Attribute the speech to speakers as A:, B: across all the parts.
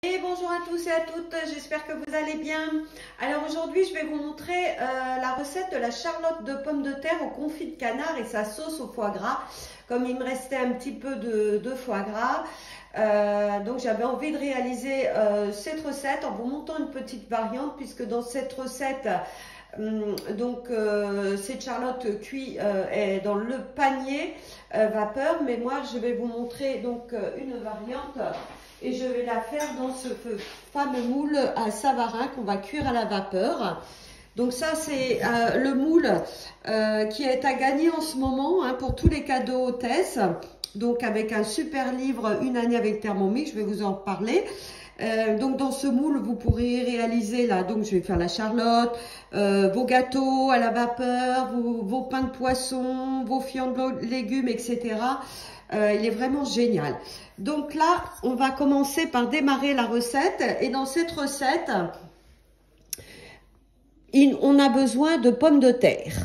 A: Et bonjour à tous et à toutes, j'espère que vous allez bien. Alors aujourd'hui je vais vous montrer la recette de la charlotte de pommes de terre au confit de canard et sa sauce au foie gras. Comme il me restait un petit peu de foie gras, donc j'avais envie de réaliser cette recette en vous montrant une petite variante, puisque dans cette recette, cette charlotte cuit est dans le panier vapeur, mais moi je vais vous montrer donc une variante. Et je vais la faire dans ce fameux moule à Savarin qu'on va cuire à la vapeur. Donc ça, c'est le moule qui est à gagner en ce moment pour tous les cadeaux hôtesses. Donc avec un super livre, Une année avec Thermomix, je vais vous en parler. Donc dans ce moule, vous pourrez réaliser là, donc je vais faire la charlotte, vos gâteaux à la vapeur, vos pains de poisson, vos fientes de légumes, etc. Il est vraiment génial. Donc là, on va commencer par démarrer la recette. Et dans cette recette, on a besoin de pommes de terre.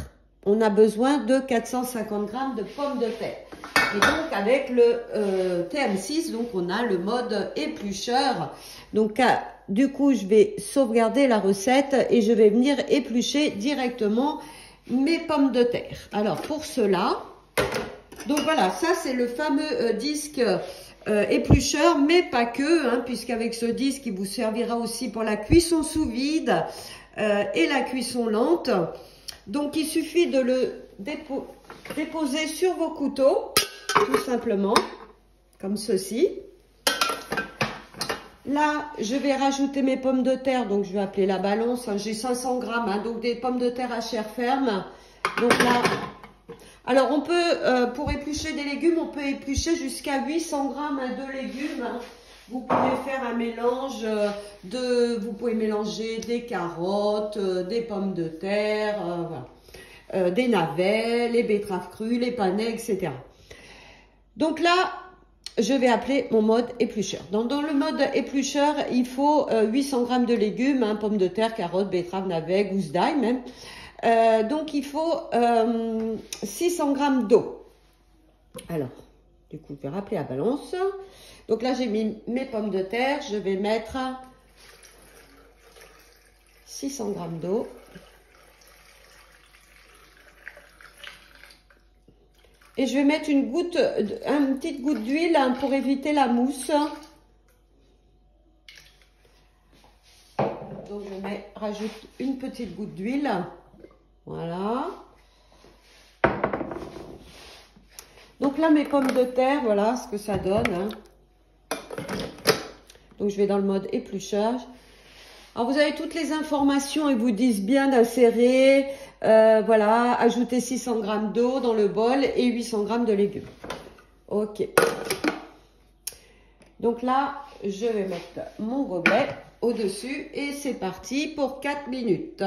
A: On a besoin de 450 grammes de pommes de terre. Et donc avec le TM6, donc on a le mode éplucheur. Donc du coup, je vais sauvegarder la recette et je vais venir éplucher directement mes pommes de terre. Alors pour cela, donc voilà, ça c'est le fameux disque éplucheur, mais pas que, puisqu'avec ce disque, il vous servira aussi pour la cuisson sous vide et la cuisson lente. Donc il suffit de le déposer sur vos couteaux, tout simplement, comme ceci. Là, je vais rajouter mes pommes de terre, donc je vais appeler la balance, j'ai 500 grammes, donc des pommes de terre à chair ferme. Donc là, alors on peut, pour éplucher des légumes, on peut éplucher jusqu'à 800 grammes de légumes. Vous pouvez faire un mélange vous pouvez mélanger des carottes, des pommes de terre, des navets, les betteraves crues, les panais, etc. Donc là, je vais appeler mon mode éplucheur. Donc dans le mode éplucheur, il faut 800 grammes de légumes, pommes de terre, carottes, betteraves, navets, gousses d'ail même. Donc il faut 600 grammes d'eau. Alors, du coup, je vais rappeler la balance. Donc là, j'ai mis mes pommes de terre. Je vais mettre 600 grammes d'eau. Et je vais mettre une petite goutte d'huile pour éviter la mousse. Donc je rajoute une petite goutte d'huile. Voilà. Donc là, mes pommes de terre, voilà ce que ça donne. Donc je vais dans le mode épluchage. Alors vous avez toutes les informations, ils vous disent bien d'insérer, voilà, ajouter 600 grammes d'eau dans le bol et 800 grammes de légumes. Ok. Donc là, je vais mettre mon gobelet au-dessus et c'est parti pour 4 minutes.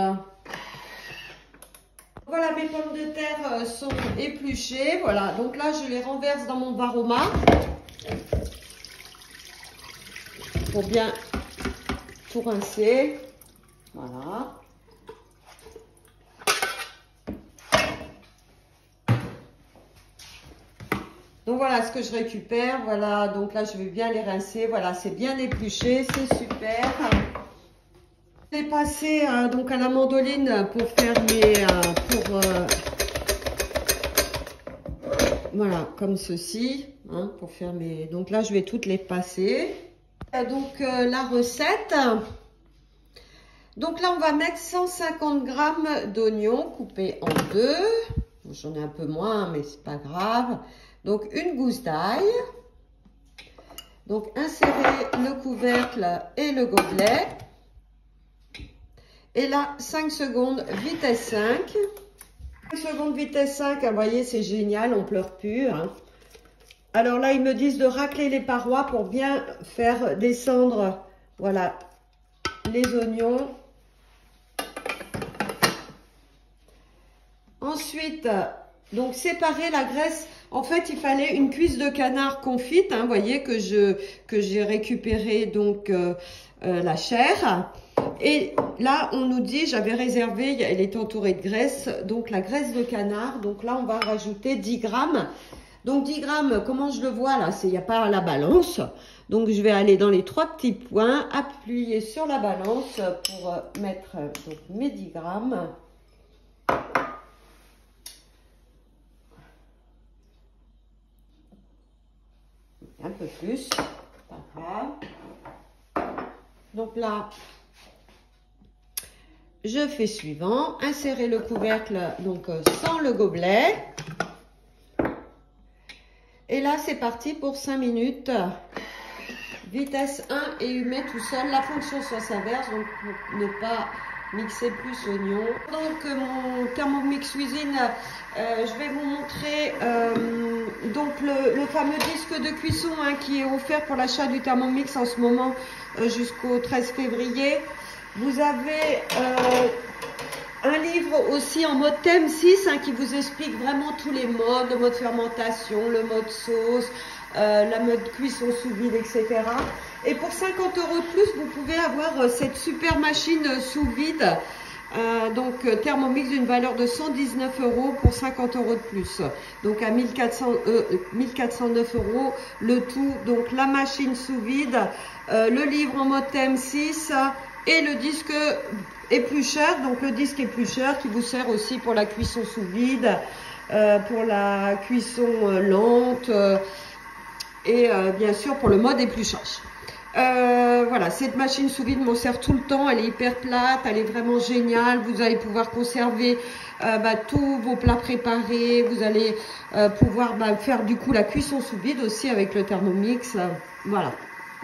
A: Voilà, mes pommes de terre sont épluchées. Voilà, donc là, je les renverse dans mon varoma pour bien tout rincer. Voilà. Donc voilà ce que je récupère. Voilà, donc là, je vais bien les rincer. Voilà, c'est bien épluché, c'est super. Je vais passer donc à la mandoline pour faire voilà, comme ceci, pour faire mes. Donc là, je vais toutes les passer. Donc la recette. Donc là, on va mettre 150 grammes d'oignons coupés en deux. J'en ai un peu moins, mais c'est pas grave. Donc une gousse d'ail. Donc insérer le couvercle et le gobelet. Et là, 5 secondes, vitesse 5. 5 secondes, vitesse 5, vous voyez, c'est génial, on pleure plus. Alors là, ils me disent de racler les parois pour bien faire descendre, voilà, les oignons. Ensuite, donc séparer la graisse. En fait, il fallait une cuisse de canard confite, vous voyez, que j'ai récupéré donc la chair. Et là, on nous dit, j'avais réservé, elle est entourée de graisse, donc la graisse de canard. Donc là, on va rajouter 10 grammes. Donc 10 grammes, comment je le vois là? Il n'y a pas la balance. Donc, je vais aller dans les 3 petits points, appuyer sur la balance pour mettre donc, mes 10 grammes. Un peu plus, pas grave. Donc là, je fais suivant, insérer le couvercle donc sans le gobelet. Et là, c'est parti pour 5 minutes. Vitesse 1 et humer tout seul. La fonction sens inverse, donc pour ne pas mixer plus l'oignon. Donc mon Thermomix cuisine, je vais vous montrer donc le fameux disque de cuisson hein, qui est offert pour l'achat du Thermomix en ce moment jusqu'au 13 février. Vous avez un livre aussi en mode thème 6 hein, qui vous explique vraiment tous les modes, le mode fermentation, le mode sauce, la mode cuisson sous vide, etc. Et pour 50 € de plus, vous pouvez avoir cette super machine sous vide, donc Thermomix d'une valeur de 119 € pour 50 € de plus. Donc à 1409 € le tout. Donc la machine sous vide, le livre en mode thème 6 et le disque est plus cher. Donc le disque est plus cher qui vous sert aussi pour la cuisson sous vide, pour la cuisson lente. Et bien sûr pour le mode épluchage. Voilà, cette machine sous vide m'en sert tout le temps, elle est hyper plate, elle est vraiment géniale. Vous allez pouvoir conserver tous vos plats préparés, vous allez pouvoir faire du coup la cuisson sous vide aussi avec le Thermomix. Voilà,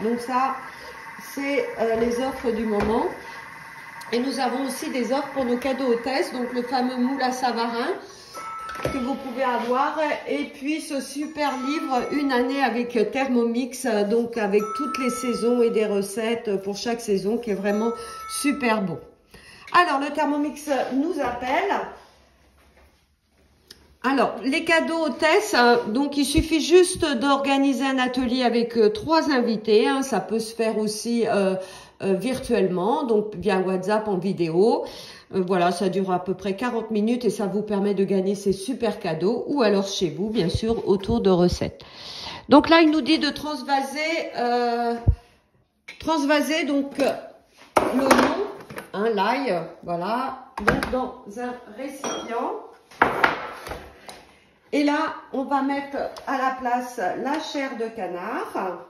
A: donc ça c'est les offres du moment. Et nous avons aussi des offres pour nos cadeaux hôtesses, donc le fameux moule à Savarin que vous pouvez avoir, et puis ce super livre Une année avec Thermomix, donc avec toutes les saisons et des recettes pour chaque saison qui est vraiment super beau. Alors le Thermomix nous appelle. Alors les cadeaux hôtesses, donc il suffit juste d'organiser un atelier avec 3 invités, hein, ça peut se faire aussi virtuellement, donc via WhatsApp en vidéo. Voilà, ça dure à peu près 40 minutes et ça vous permet de gagner ces super cadeaux ou alors chez vous, bien sûr, autour de recettes. Donc là, il nous dit de transvaser donc l'oignon, hein, l'ail, voilà, donc dans un récipient. Et là, on va mettre à la place la chair de canard.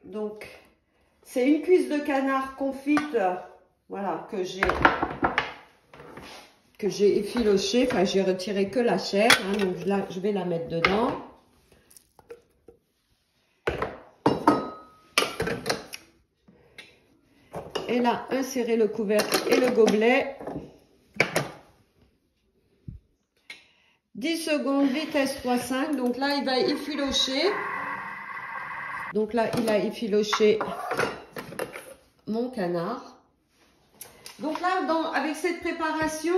A: Donc, c'est une cuisse de canard confite, voilà, que j'ai effiloché, enfin j'ai retiré que la chair, hein, donc là je vais la mettre dedans. Et là, insérer le couvercle et le gobelet. 10 secondes, vitesse 3,5, donc là il va effilocher. Donc là, il a effiloché mon canard. Donc là, avec cette préparation,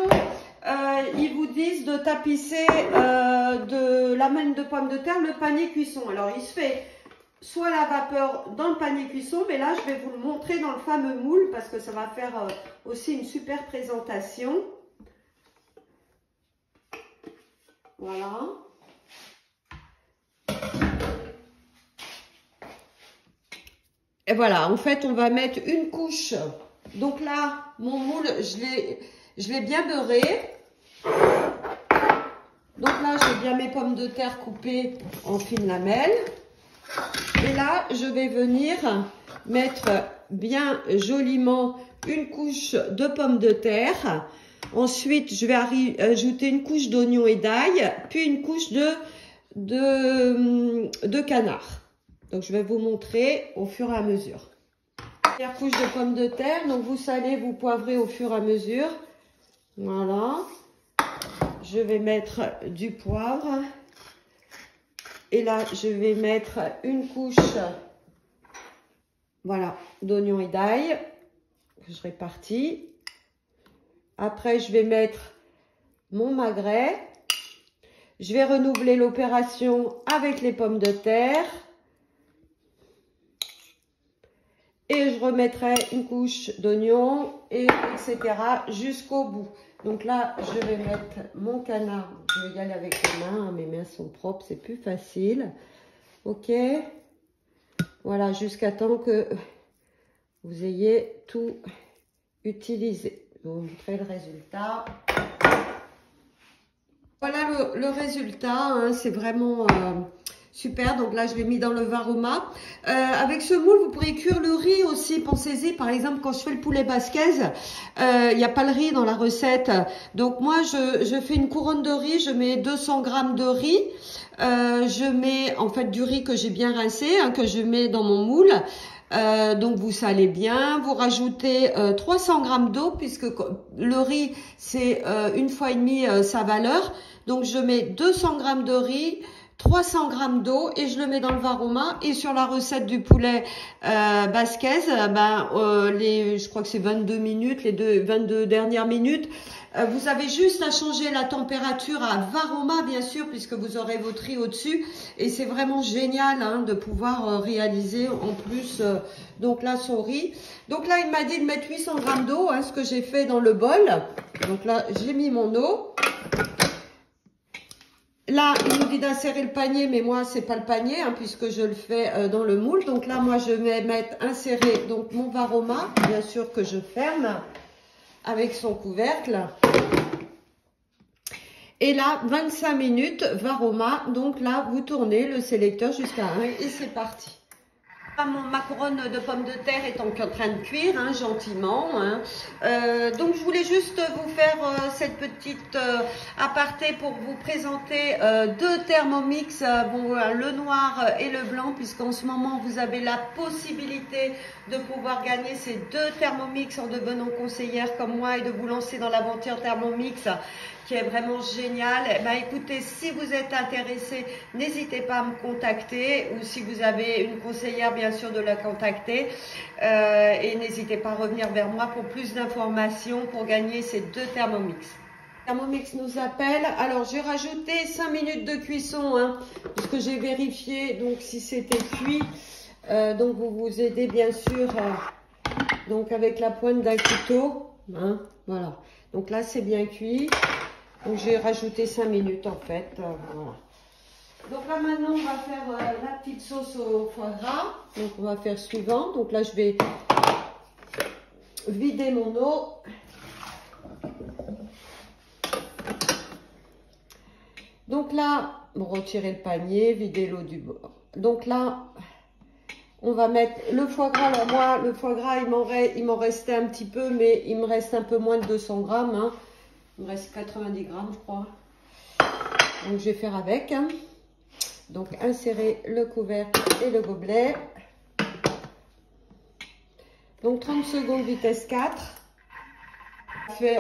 A: ils vous disent de tapisser de la manne de pommes de terre le panier cuisson. Alors, il se fait soit la vapeur dans le panier cuisson, mais là, je vais vous le montrer dans le fameux moule parce que ça va faire aussi une super présentation. Voilà. Et voilà, en fait, on va mettre une couche. Donc là, mon moule, je l'ai bien beurré. Donc là, j'ai bien mes pommes de terre coupées en fines lamelles. Et là, je vais venir mettre bien joliment une couche de pommes de terre. Ensuite, je vais ajouter une couche d'oignon et d'ail, puis une couche de canard. Donc, je vais vous montrer au fur et à mesure. Première couche de pommes de terre. Donc, vous salez, vous poivrez au fur et à mesure. Voilà. Je vais mettre du poivre. Et là, je vais mettre une couche, voilà, d'oignon et d'ail que je répartis. Après, je vais mettre mon magret. Je vais renouveler l'opération avec les pommes de terre. Et je remettrai une couche d'oignon, et etc. jusqu'au bout. Donc là, je vais mettre mon canard. Je vais y aller avec les mains. Mes mains sont propres, c'est plus facile. Ok. Voilà, jusqu'à temps que vous ayez tout utilisé. Je vais vous montrer le résultat. Voilà le résultat. Hein, c'est vraiment... super, donc là je l'ai mis dans le Varoma. Avec ce moule, vous pourrez cuire le riz aussi, pensez-y. Par exemple, quand je fais le poulet basquez, il n'y a pas le riz dans la recette. Donc moi, je fais une couronne de riz, je mets 200 grammes de riz. Je mets en fait du riz que j'ai bien rincé, hein, que je mets dans mon moule. Donc vous salez bien, vous rajoutez 300 grammes d'eau puisque le riz c'est 1,5 fois sa valeur. Donc je mets 200 grammes de riz, 300 grammes d'eau et je le mets dans le Varoma. Et sur la recette du poulet basquez, je crois que c'est 22 minutes, les 22 dernières minutes, vous avez juste à changer la température à Varoma, bien sûr, puisque vous aurez votre riz au-dessus. Et c'est vraiment génial hein, de pouvoir réaliser en plus donc là son riz. Donc là, il m'a dit de mettre 800 grammes d'eau, hein, ce que j'ai fait dans le bol. Donc là, j'ai mis mon eau. Là, il nous dit d'insérer le panier, mais moi, c'est pas le panier, hein, puisque je le fais dans le moule. Donc là, moi, je vais mettre insérer donc mon Varoma, bien sûr que je ferme avec son couvercle. Et là, 25 minutes, Varoma. Donc là, vous tournez le sélecteur jusqu'à 1 et c'est parti. Ma couronne de pommes de terre est en train de cuire, hein, gentiment. Hein. Donc, je voulais juste vous faire cette petite aparté pour vous présenter deux Thermomix, le noir et le blanc, puisqu'en ce moment, vous avez la possibilité de pouvoir gagner ces deux Thermomix en devenant conseillère comme moi et de vous lancer dans l'aventure Thermomix qui est vraiment génial. Eh ben, écoutez, si vous êtes intéressé, n'hésitez pas à me contacter ou si vous avez une conseillère, bien sûr, de la contacter. Et n'hésitez pas à revenir vers moi pour plus d'informations pour gagner ces deux Thermomix. Thermomix nous appelle. Alors, j'ai rajouté 5 minutes de cuisson, hein, parce que j'ai vérifié donc si c'était cuit. Donc, vous aidez, bien sûr, donc avec la pointe d'un couteau. Hein, voilà. Donc là, c'est bien cuit. Donc, j'ai rajouté 5 minutes, en fait. Voilà. Donc là, maintenant, on va faire la petite sauce au foie gras. Donc, on va faire suivant. Donc là, je vais vider mon eau. Donc là, bon, retirer le panier, vider l'eau du bord. Donc là, on va mettre le foie gras. Alors moi, le foie gras, il m'en restait un petit peu, mais il me reste un peu moins de 200 grammes. Hein. Il me reste 90 grammes, je crois. Donc, je vais faire avec. Hein. Donc, insérer le couvercle et le gobelet. Donc, 30 secondes, vitesse 4.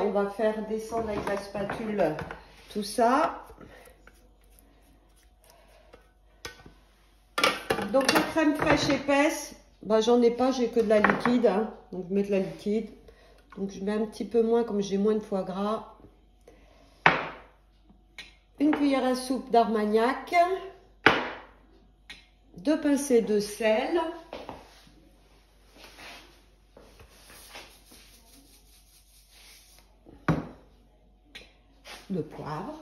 A: On va faire descendre avec la spatule tout ça. Donc, la crème fraîche épaisse, bah, j'en ai pas, j'ai que de la liquide. Hein. Donc, je mets de la liquide. Donc, je mets un petit peu moins, comme j'ai moins de foie gras. Une cuillère à soupe d'Armagnac, 2 pincées de sel, de poivre,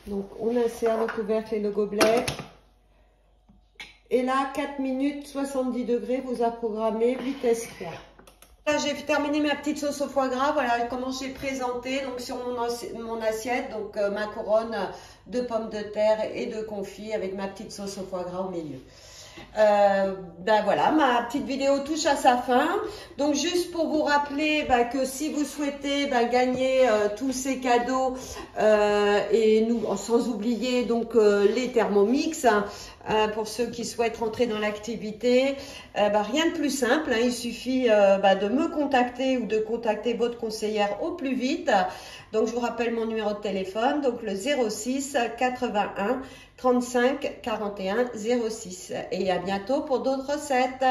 A: donc on insère le couvercle et le gobelet. Et là, 4 minutes, 70 degrés, vous a programmé vitesse 3. Là, j'ai terminé ma petite sauce au foie gras. Voilà comment j'ai présenté donc sur mon assiette. Donc, ma couronne de pommes de terre et de confit avec ma petite sauce au foie gras au milieu. Ben voilà, ma petite vidéo touche à sa fin. Donc juste pour vous rappeler que si vous souhaitez gagner tous ces cadeaux et nous sans oublier donc les Thermomix pour ceux qui souhaitent rentrer dans l'activité, rien de plus simple, hein, il suffit de me contacter ou de contacter votre conseillère au plus vite. Donc je vous rappelle mon numéro de téléphone, donc le 06 81 35 41 06. Et à bientôt pour d'autres recettes.